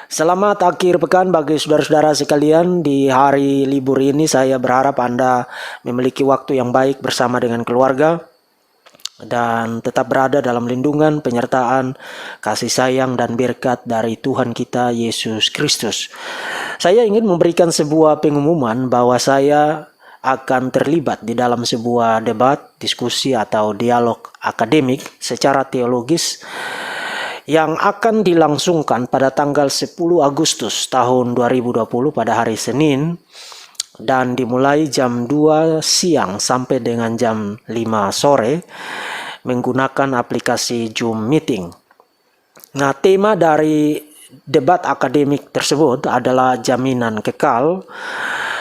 Selamat akhir pekan bagi saudara-saudara sekalian. Di hari libur ini saya berharap Anda memiliki waktu yang baik bersama dengan keluarga dan tetap berada dalam lindungan, penyertaan, kasih sayang dan berkat dari Tuhan kita Yesus Kristus. Saya ingin memberikan sebuah pengumuman bahwa saya akan terlibat di dalam sebuah debat, diskusi atau dialog akademik secara teologis yang akan dilangsungkan pada tanggal 10 Agustus tahun 2020 pada hari Senin dan dimulai jam 2 siang sampai dengan jam 5 sore menggunakan aplikasi Zoom Meeting. Nah, tema dari debat akademik tersebut adalah jaminan kekal,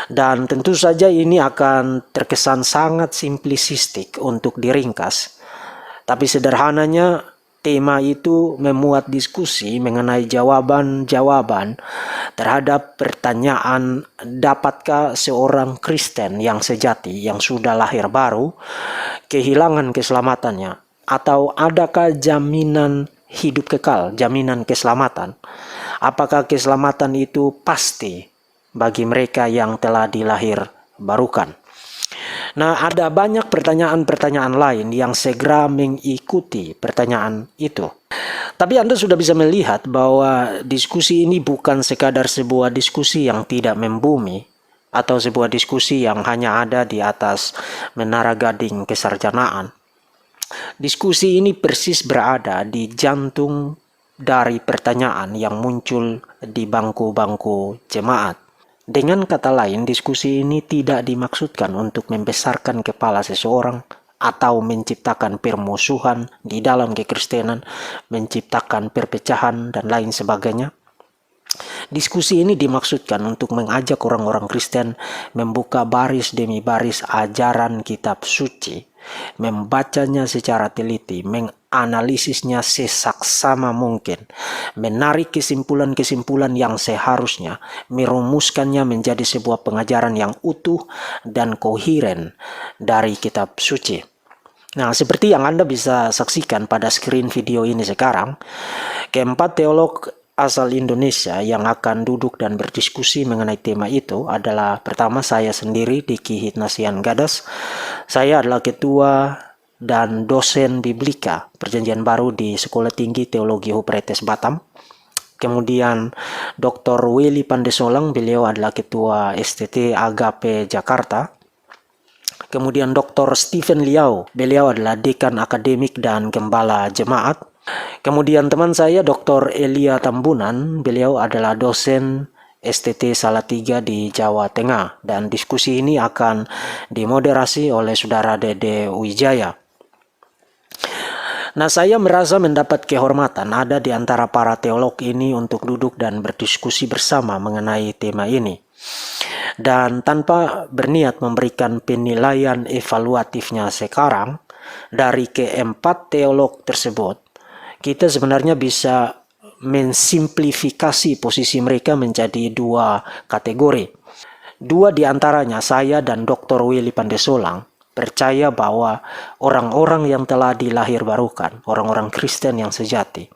dan tentu saja ini akan terkesan sangat simplistik untuk diringkas. Tapi sederhananya, tema itu memuat diskusi mengenai jawaban-jawaban terhadap pertanyaan, dapatkah seorang Kristen yang sejati, yang sudah lahir baru, kehilangan keselamatannya? Atau adakah jaminan hidup kekal, jaminan keselamatan? Apakah keselamatan itu pasti bagi mereka yang telah dilahir barukan? Nah, ada banyak pertanyaan-pertanyaan lain yang segera mengikuti pertanyaan itu. Tapi Anda sudah bisa melihat bahwa diskusi ini bukan sekadar sebuah diskusi yang tidak membumi atau sebuah diskusi yang hanya ada di atas menara gading kesarjanaan. Diskusi ini persis berada di jantung dari pertanyaan yang muncul di bangku-bangku jemaat. Dengan kata lain, diskusi ini tidak dimaksudkan untuk membesarkan kepala seseorang atau menciptakan permusuhan di dalam kekristenan, menciptakan perpecahan dan lain sebagainya. Diskusi ini dimaksudkan untuk mengajak orang-orang Kristen membuka baris demi baris ajaran kitab suci, membacanya secara teliti, menganalisisnya sesaksama mungkin, menarik kesimpulan-kesimpulan yang seharusnya, merumuskannya menjadi sebuah pengajaran yang utuh dan koheren dari kitab suci. Nah, seperti yang Anda bisa saksikan pada screen video ini sekarang, keempat teolog asal Indonesia yang akan duduk dan berdiskusi mengenai tema itu adalah, pertama, saya sendiri, Diki Hitnasian Gadas. Saya adalah ketua dan dosen Biblika Perjanjian Baru di Sekolah Tinggi Teologi Hupretes Batam. Kemudian Dr. Willy Pandesolang, beliau adalah ketua STT Agape Jakarta. Kemudian Dr. Stephen Liao, beliau adalah dekan akademik dan gembala jemaat. Kemudian teman saya Dr. Elia Tambunan, beliau adalah dosen STT Salatiga di Jawa Tengah, dan diskusi ini akan dimoderasi oleh Saudara Dede Wijaya. Nah, saya merasa mendapat kehormatan ada di antara para teolog ini untuk duduk dan berdiskusi bersama mengenai tema ini. Dan tanpa berniat memberikan penilaian evaluatifnya sekarang, dari keempat teolog tersebut, kita sebenarnya bisa mensimplifikasi posisi mereka menjadi dua kategori. Dua di antaranya, saya dan Dr. Willy Pandesolang, percaya bahwa orang-orang yang telah dilahir barukan, orang-orang Kristen yang sejati,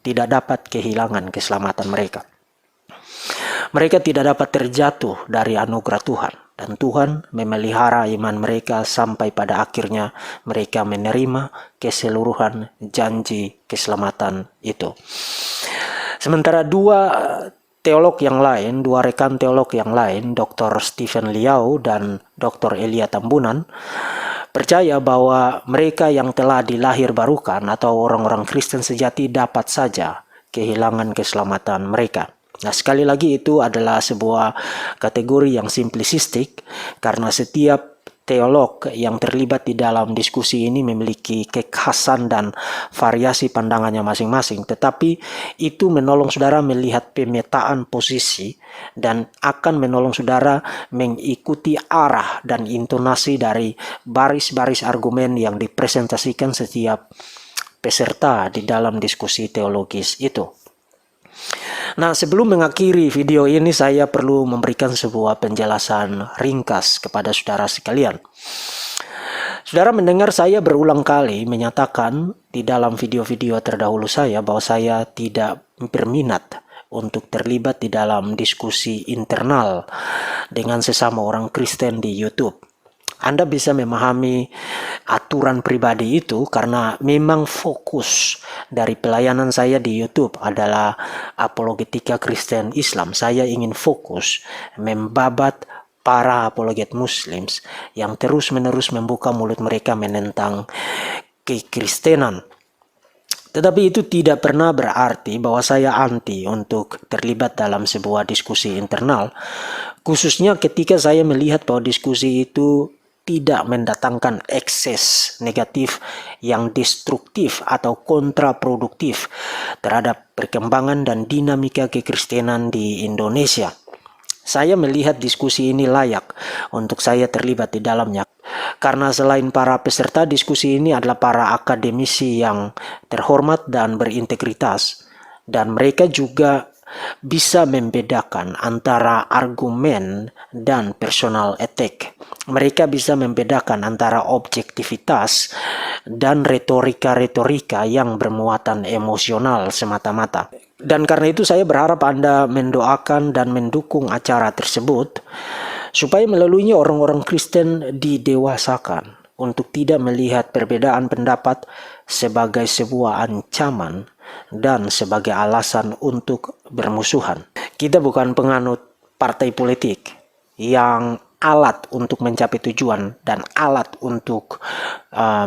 tidak dapat kehilangan keselamatan mereka. Mereka tidak dapat terjatuh dari anugerah Tuhan, dan Tuhan memelihara iman mereka sampai pada akhirnya mereka menerima keseluruhan janji keselamatan itu. Sementara dua rekan teolog yang lain, Dr. Stephen Liao dan Dr. Elia Tambunan, percaya bahwa mereka yang telah dilahir barukan atau orang-orang Kristen sejati dapat saja kehilangan keselamatan mereka. Nah, sekali lagi itu adalah sebuah kategori yang simplistik, karena setiap teolog yang terlibat di dalam diskusi ini memiliki kekhasan dan variasi pandangannya masing-masing. Tetapi itu menolong saudara melihat pemetaan posisi dan akan menolong saudara mengikuti arah dan intonasi dari baris-baris argumen yang dipresentasikan setiap peserta di dalam diskusi teologis itu. Nah, sebelum mengakhiri video ini, saya perlu memberikan sebuah penjelasan ringkas kepada saudara sekalian. Saudara mendengar saya berulang kali menyatakan di dalam video-video terdahulu saya bahwa saya tidak berminat untuk terlibat di dalam diskusi internal dengan sesama orang Kristen di YouTube. Anda bisa memahami aturan pribadi itu karena memang fokus dari pelayanan saya di YouTube adalah apologetika Kristen Islam. Saya ingin fokus membabat para apologet Muslims yang terus-menerus membuka mulut mereka menentang kekristenan. Tetapi itu tidak pernah berarti bahwa saya anti untuk terlibat dalam sebuah diskusi internal, khususnya ketika saya melihat bahwa diskusi itu tidak mendatangkan ekses negatif yang destruktif atau kontraproduktif terhadap perkembangan dan dinamika kekristenan di Indonesia. Saya melihat diskusi ini layak untuk saya terlibat di dalamnya. Karena selain para peserta diskusi ini adalah para akademisi yang terhormat dan berintegritas. Dan mereka juga bisa membedakan antara argumen dan personal attack. Mereka bisa membedakan antara objektivitas dan retorika-retorika yang bermuatan emosional semata-mata. Dan karena itu saya berharap Anda mendoakan dan mendukung acara tersebut supaya melaluinya orang-orang Kristen didewasakan untuk tidak melihat perbedaan pendapat sebagai sebuah ancaman dan sebagai alasan untuk bermusuhan. Kita bukan penganut partai politik yang alat untuk mencapai tujuan dan alat untuk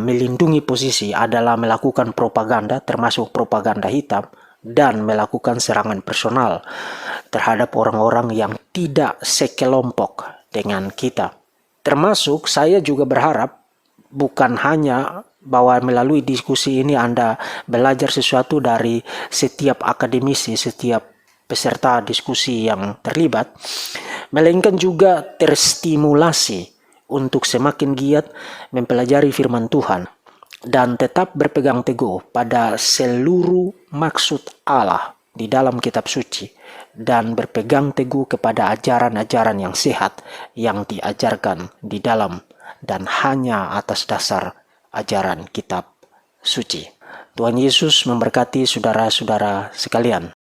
melindungi posisi adalah melakukan propaganda, termasuk propaganda hitam, dan melakukan serangan personal terhadap orang-orang yang tidak sekelompok dengan kita. Termasuk saya juga berharap bukan hanya bahwa melalui diskusi ini Anda belajar sesuatu dari setiap akademisi, setiap peserta diskusi yang terlibat, melainkan juga terstimulasi untuk semakin giat mempelajari firman Tuhan dan tetap berpegang teguh pada seluruh maksud Allah di dalam kitab suci dan berpegang teguh kepada ajaran-ajaran yang sehat yang diajarkan di dalam dan hanya atas dasar ajaran kitab suci. Tuhan Yesus memberkati saudara-saudara sekalian.